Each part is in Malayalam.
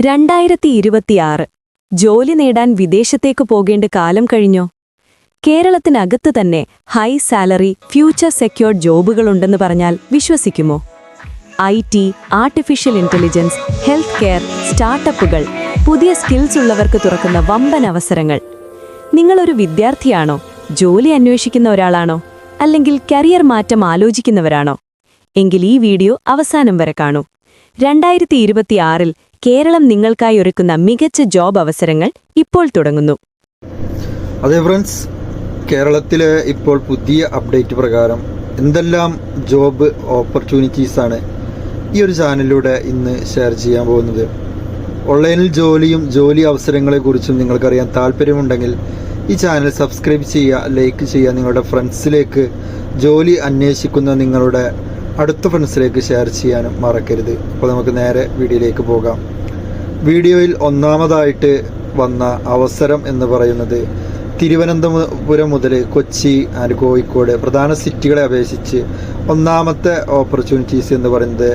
2026 ജോലി നേടാൻ വിദേശത്തേക്ക് പോകേണ്ട കാലം കഴിഞ്ഞോ? കേരളത്തിനകത്ത് തന്നെ ഹൈ സാലറി ഫ്യൂച്ചർ സെക്യൂർഡ് ജോബുകളുണ്ടെന്ന് പറഞ്ഞാൽ വിശ്വസിക്കുമോ? IT, artificial intelligence, health care, സ്റ്റാർട്ടപ്പുകൾ, പുതിയ സ്കിൽസ് ഉള്ളവർക്ക് തുറക്കുന്ന വമ്പൻ അവസരങ്ങൾ. നിങ്ങളൊരു വിദ്യാർത്ഥിയാണോ? ജോലി അന്വേഷിക്കുന്ന ഒരാളാണോ? അല്ലെങ്കിൽ കരിയർ മാറ്റം ആലോചിക്കുന്നവരാണോ? എങ്കിൽ ഈ വീഡിയോ അവസാനം വരെ കാണൂ. 2026 കേരളം നിങ്ങൾക്കായി ഒരുക്കുന്ന മികച്ച ജോബ് അവസരങ്ങൾ ഇപ്പോൾ തുടങ്ങുന്നു. അതെ ഫ്രണ്ട്സ്, കേരളത്തിലെ ഇപ്പോൾ പുതിയ അപ്ഡേറ്റ് പ്രകാരം എന്തെല്ലാം ജോബ് ഓപ്പർച്യൂണിറ്റീസാണ് ഈ ഒരു ചാനലിലൂടെ ഇന്ന് ഷെയർ ചെയ്യാൻ പോകുന്നത്. ഓൺലൈനിൽ ജോലി അവസരങ്ങളെക്കുറിച്ചും നിങ്ങൾക്കറിയാൻ താല്പര്യമുണ്ടെങ്കിൽ ഈ ചാനൽ സബ്സ്ക്രൈബ് ചെയ്യുക, ലൈക്ക് ചെയ്യുക, നിങ്ങളുടെ ഫ്രണ്ട്സിലേക്ക് ജോലി അന്വേഷിക്കുന്ന നിങ്ങളുടെ അടുത്ത ഫ്രണ്ട്സിലേക്ക് ഷെയർ ചെയ്യാനും മറക്കരുത്. അപ്പോൾ നമുക്ക് നേരെ വീഡിയോയിലേക്ക് പോകാം. വീഡിയോയിൽ ഒന്നാമതായിട്ട് വന്ന അവസരം എന്ന് പറയുന്നത് തിരുവനന്തപുരം മുതൽ കൊച്ചി ആൻഡ് കോഴിക്കോട് പ്രധാന സിറ്റികളെ അപേക്ഷിച്ച് ഒന്നാമത്തെ ഓപ്പർച്യൂണിറ്റീസ് എന്ന് പറയുന്നത്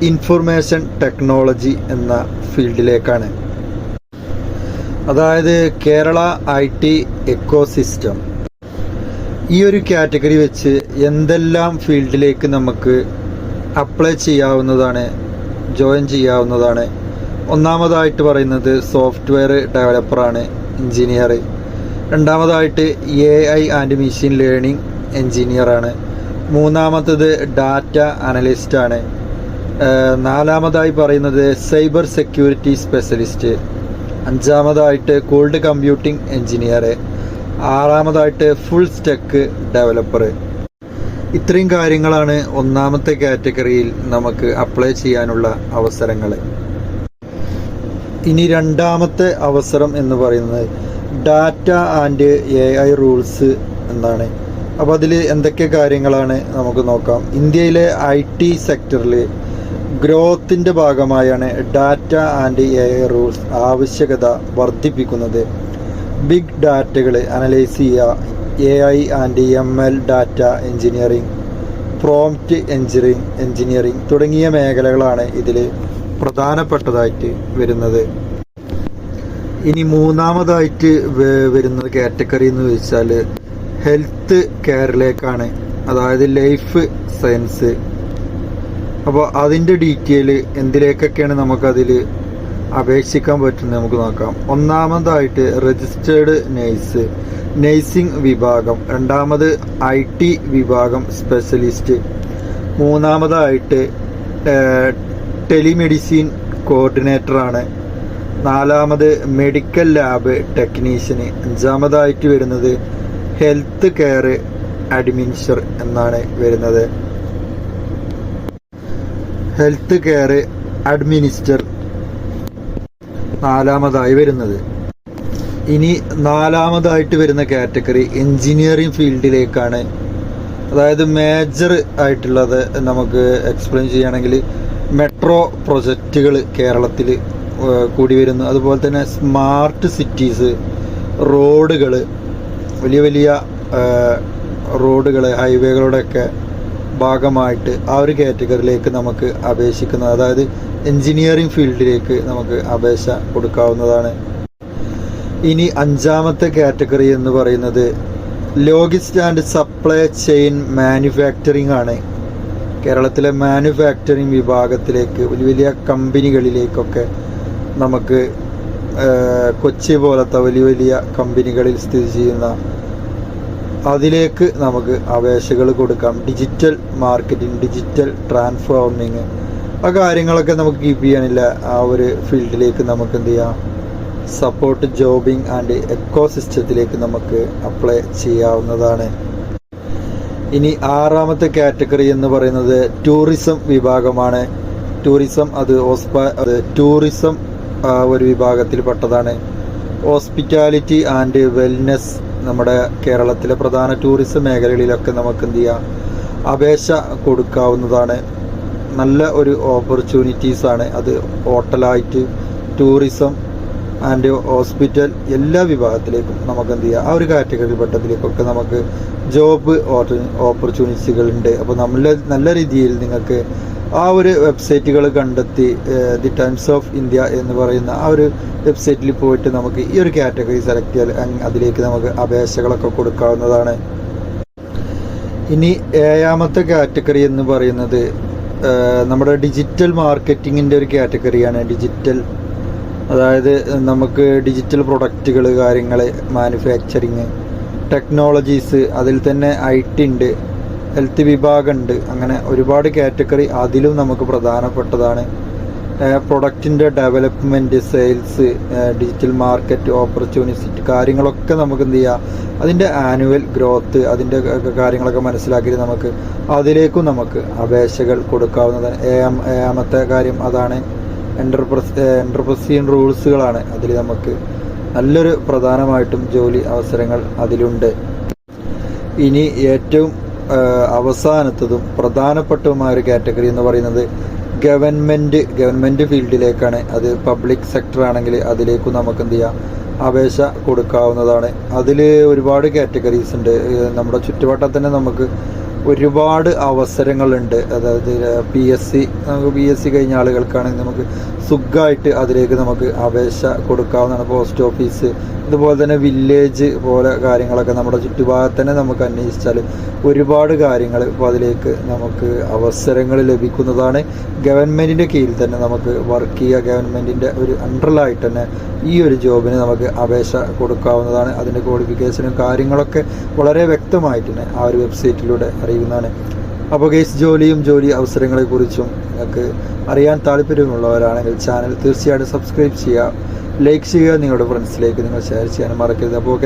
ഇൻഫർമേഷൻ ടെക്നോളജി എന്ന ഫീൽഡിലേക്കാണ്. അതായത് കേരള IT എക്കോസിസ്റ്റം. ഈ ഒരു കാറ്റഗറി വെച്ച് എന്തെല്ലാം ഫീൽഡിലേക്ക് നമുക്ക് അപ്ലൈ ചെയ്യാവുന്നതാണ്, ജോയിൻ ചെയ്യാവുന്നതാണ്. ഒന്നാമതായിട്ട് പറയുന്നത് സോഫ്റ്റ്വെയർ ഡെവലപ്പറാണ്, എഞ്ചിനീയർ. രണ്ടാമതായിട്ട് AI ആൻഡ് മെഷീൻ ലേണിംഗ് എഞ്ചിനീയറാണ്. മൂന്നാമത്തത് ഡാറ്റ അനലിസ്റ്റാണ്. നാലാമതായി പറയുന്നത് സൈബർ സെക്യൂരിറ്റി സ്പെഷ്യലിസ്റ്റ്. അഞ്ചാമതായിട്ട് കോൾഡ് കമ്പ്യൂട്ടിംഗ് എഞ്ചിനീയർ. ആറാമതായിട്ട് ഫുൾ സ്റ്റെക്ക് ഡെവലപ്പർ. ഇത്രയും കാര്യങ്ങളാണ് ഒന്നാമത്തെ കാറ്റഗറിയിൽ നമുക്ക് അപ്ലൈ ചെയ്യാനുള്ള അവസരങ്ങൾ. ഇനി രണ്ടാമത്തെ അവസരം എന്ന് പറയുന്നത് ഡാറ്റ ആൻഡ് AI റൂൾസ് എന്നാണ്. അപ്പോൾ അതിൽ എന്തൊക്കെ കാര്യങ്ങളാണ് നമുക്ക് നോക്കാം. ഇന്ത്യയിലെ IT സെക്ടറിൽ ഗ്രോത്തിൻ്റെ ഭാഗമായാണ് ഡാറ്റ ആൻഡ് AI റൂൾസ് ആവശ്യകത വർദ്ധിപ്പിക്കുന്നത്. ബിഗ് ഡാറ്റകൾ അനലൈസ് ചെയ്യുക, AI and ML data engineering, prompt engineering തുടങ്ങിയ മേഖലകളാണ് ഇതിൽ പ്രധാനപ്പെട്ടതായിട്ട് വരുന്നത്. ഇനി മൂന്നാമതായിട്ട് വരുന്നത് കാറ്റഗറി എന്ന് വെച്ചാൽ ഹെൽത്ത് കെയറിലേക്കാണ്, അതായത് ലൈഫ് സയൻസ്. അപ്പോൾ അതിൻ്റെ ഡീറ്റെയിൽ എന്തിലേക്കൊക്കെയാണ് നമുക്കതിൽ അപേക്ഷിക്കാൻ പറ്റുന്നത് നമുക്ക് നോക്കാം. ഒന്നാമതായിട്ട് രജിസ്റ്റേർഡ് നേഴ്സിംഗ് വിഭാഗം. രണ്ടാമത് IT വിഭാഗം സ്പെഷ്യലിസ്റ്റ്. മൂന്നാമതായിട്ട് ടെലിമെഡിസിൻ കോർഡിനേറ്ററാണ്. നാലാമത് മെഡിക്കൽ ലാബ് ടെക്നീഷ്യന്. അഞ്ചാമതായിട്ട് വരുന്നത് ഹെൽത്ത് കെയർ അഡ്മിനിസ്റ്റർ എന്നാണ് വരുന്നത്. ഹെൽത്ത് കെയർ അഡ്മിനിസ്റ്റർ നാലാമതായി വരുന്നത്. ഇനി നാലാമതായിട്ട് വരുന്ന കാറ്റഗറി എഞ്ചിനീയറിംഗ് ഫീൽഡിലേക്കാണ്. അതായത് മേജർ ആയിട്ടുള്ളത് നമുക്ക് എക്സ്പ്ലെയിൻ ചെയ്യുകയാണെങ്കിൽ മെട്രോ പ്രൊജക്റ്റുകൾ കേരളത്തിൽ കൂടി വരുന്നു. അതുപോലെ തന്നെ സ്മാർട്ട് സിറ്റീസ്, റോഡുകൾ, വലിയ റോഡുകൾ, ഹൈവേകളുടെയൊക്കെ ഭാഗമായിട്ട് ആ ഒരു കാറ്റഗറിയിലേക്ക് നമുക്ക് അപേക്ഷിക്കുന്നത്, അതായത് എഞ്ചിനീയറിംഗ് ഫീൽഡിലേക്ക് നമുക്ക് അപേക്ഷ കൊടുക്കാവുന്നതാണ്. ഇനി അഞ്ചാമത്തെ കാറ്റഗറി എന്ന് പറയുന്നത് logistics and supply chain manufacturing ആണ്. കേരളത്തിലെ മാനുഫാക്ചറിംഗ് വിഭാഗത്തിലേക്ക് വലിയ കമ്പനികളിലേക്കൊക്കെ നമുക്ക് കൊച്ചി പോലത്തെ വലിയ കമ്പനികളിൽ സ്ഥിതി ചെയ്യുന്ന അതിലേക്ക് നമുക്ക് അപേക്ഷകൾ കൊടുക്കാം. ഡിജിറ്റൽ മാർക്കറ്റിംഗ്, ഡിജിറ്റൽ ട്രാൻസ്ഫോമിങ്, ആ കാര്യങ്ങളൊക്കെ നമുക്ക് കീപ്പ് ചെയ്യാനില്ല. ആ ഒരു ഫീൽഡിലേക്ക് നമുക്ക് എന്ത് ചെയ്യാം, സപ്പോർട്ട് ജോബിംഗ് ആൻഡ് എക്കോസിസ്റ്റത്തിലേക്ക് നമുക്ക് അപ്ലൈ ചെയ്യാവുന്നതാണ്. ഇനി ആറാമത്തെ കാറ്റഗറി എന്ന് പറയുന്നത് ടൂറിസം വിഭാഗമാണ്. ടൂറിസം ടൂറിസം ഒരു വിഭാഗത്തിൽപ്പെട്ടതാണ്. ഹോസ്പിറ്റാലിറ്റി ആൻഡ് വെൽനെസ്, നമ്മുടെ കേരളത്തിലെ പ്രധാന ടൂറിസം മേഖലകളിലൊക്കെ നമുക്ക് എന്ത് ചെയ്യാം, അപേക്ഷ കൊടുക്കാവുന്നതാണ്. നല്ല ഒരു ഓപ്പർച്യൂണിറ്റീസാണ് അത്. ഹോട്ടലായിട്ട് ടൂറിസം ആൻഡ് ഹോസ്പിറ്റൽ എല്ലാ വിഭാഗത്തിലേക്കും നമുക്ക് എന്ത് ചെയ്യാം, ആ ഒരു കാറ്റഗറി പെട്ടതിലേക്കൊക്കെ നമുക്ക് ജോബ് ഓപ്പർച്യൂണിറ്റീസുകളുണ്ട്. അപ്പോൾ നല്ല രീതിയിൽ നിങ്ങൾക്ക് ആ ഒരു വെബ്സൈറ്റുകൾ കണ്ടെത്തി ദി ടൈംസ് ഓഫ് ഇന്ത്യ എന്ന് പറയുന്ന ആ ഒരു വെബ്സൈറ്റിൽ പോയിട്ട് നമുക്ക് ഈ ഒരു കാറ്റഗറി സെലക്ട് ചെയ്താൽ അതിലേക്ക് നമുക്ക് അപേക്ഷകളൊക്കെ കൊടുക്കാവുന്നതാണ്. ഇനി 7ാമത്തെ കാറ്റഗറി എന്ന് പറയുന്നത് നമ്മുടെ ഡിജിറ്റൽ മാർക്കറ്റിങ്ങിൻ്റെ ഒരു കാറ്റഗറിയാണ്. അതായത് നമുക്ക് ഡിജിറ്റൽ പ്രൊഡക്റ്റുകൾ, കാര്യങ്ങൾ, മാനുഫാക്ചറിങ്, ടെക്നോളജീസ്, അതിൽ തന്നെ IT ഉണ്ട്, ഹെൽത്ത് വിഭാഗമുണ്ട്, അങ്ങനെ ഒരുപാട് കാറ്റഗറി അതിലും നമുക്ക് പ്രധാനപ്പെട്ടതാണ്. പ്രൊഡക്റ്റിൻ്റെ development, sales, digital market opportunity കാര്യങ്ങളൊക്കെ നമുക്ക് എന്ത് ചെയ്യാം, അതിൻ്റെ ആനുവൽ ഗ്രോത്ത്, അതിൻ്റെ കാര്യങ്ങളൊക്കെ മനസ്സിലാക്കിയിട്ട് നമുക്ക് അതിലേക്കും നമുക്ക് അപേക്ഷകൾ കൊടുക്കാവുന്നതാണ്. 7ാമത്തെ കാര്യം അതാണ്. എൻ്റർപ്രൈസിംഗ് റൂൾസുകളാണ് അതിൽ നമുക്ക് നല്ലൊരു പ്രധാനമായിട്ടും ജോലി അവസരങ്ങൾ അതിലുണ്ട്. ഇനി ഏറ്റവും അവസാനത്തതും പ്രധാനപ്പെട്ടതുമായ ഒരു കാറ്റഗറി എന്ന് പറയുന്നത് ഗവൺമെൻറ് ഫീൽഡിലേക്കാണ്. അത് പബ്ലിക് സെക്ടർ ആണെങ്കിൽ അതിലേക്കും നമുക്ക് എന്ത് ചെയ്യാം, അപേക്ഷ കൊടുക്കാവുന്നതാണ്. അതിൽ ഒരുപാട് കാറ്റഗറീസ് ഉണ്ട്. നമ്മുടെ ചുറ്റുവട്ടത്തിൽ തന്നെ നമുക്ക് ഒരുപാട് അവസരങ്ങളുണ്ട്. അതായത് നമുക്ക് PSC കഴിഞ്ഞ ആളുകൾക്കാണെങ്കിൽ നമുക്ക് സുഖമായിട്ട് അതിലേക്ക് നമുക്ക് അപേക്ഷ കൊടുക്കാവുന്നതാണ്. പോസ്റ്റ് ഓഫീസ്, അതുപോലെ തന്നെ വില്ലേജ് പോലെ കാര്യങ്ങളൊക്കെ നമ്മുടെ ചുറ്റുഭാഗത്ത് തന്നെ നമുക്ക് അന്വേഷിച്ചാൽ ഒരുപാട് കാര്യങ്ങൾ ഇപ്പോൾ അതിലേക്ക് നമുക്ക് അവസരങ്ങൾ ലഭിക്കുന്നതാണ്. ഗവൺമെൻറ്റിൻ്റെ കീഴിൽ തന്നെ നമുക്ക് വർക്ക് ചെയ്യുക, ഗവൺമെൻറ്റിൻ്റെ ഒരു അണ്ടറിലായിട്ട് തന്നെ ഈ ഒരു ജോബിന് നമുക്ക് അപേക്ഷ കൊടുക്കാവുന്നതാണ്. അതിൻ്റെ ക്വാളിഫിക്കേഷനും കാര്യങ്ങളൊക്കെ വളരെ വ്യക്തമായിട്ട് തന്നെ ആ ഒരു വെബ്സൈറ്റിലൂടെ അറിയുന്നതാണ്. അപ്പോൾ ജോലി അവസരങ്ങളെക്കുറിച്ചും നിങ്ങൾക്ക് അറിയാൻ താല്പര്യമുള്ളവരാണെങ്കിൽ ചാനൽ തീർച്ചയായിട്ടും സബ്സ്ക്രൈബ് ചെയ്യുക, ലൈക്ക് ചെയ്യുക, നിങ്ങളുടെ ഫ്രണ്ട്സിലേക്ക് നിങ്ങൾ ഷെയർ ചെയ്യാനും മറക്കരുത്. അപ്പോൾ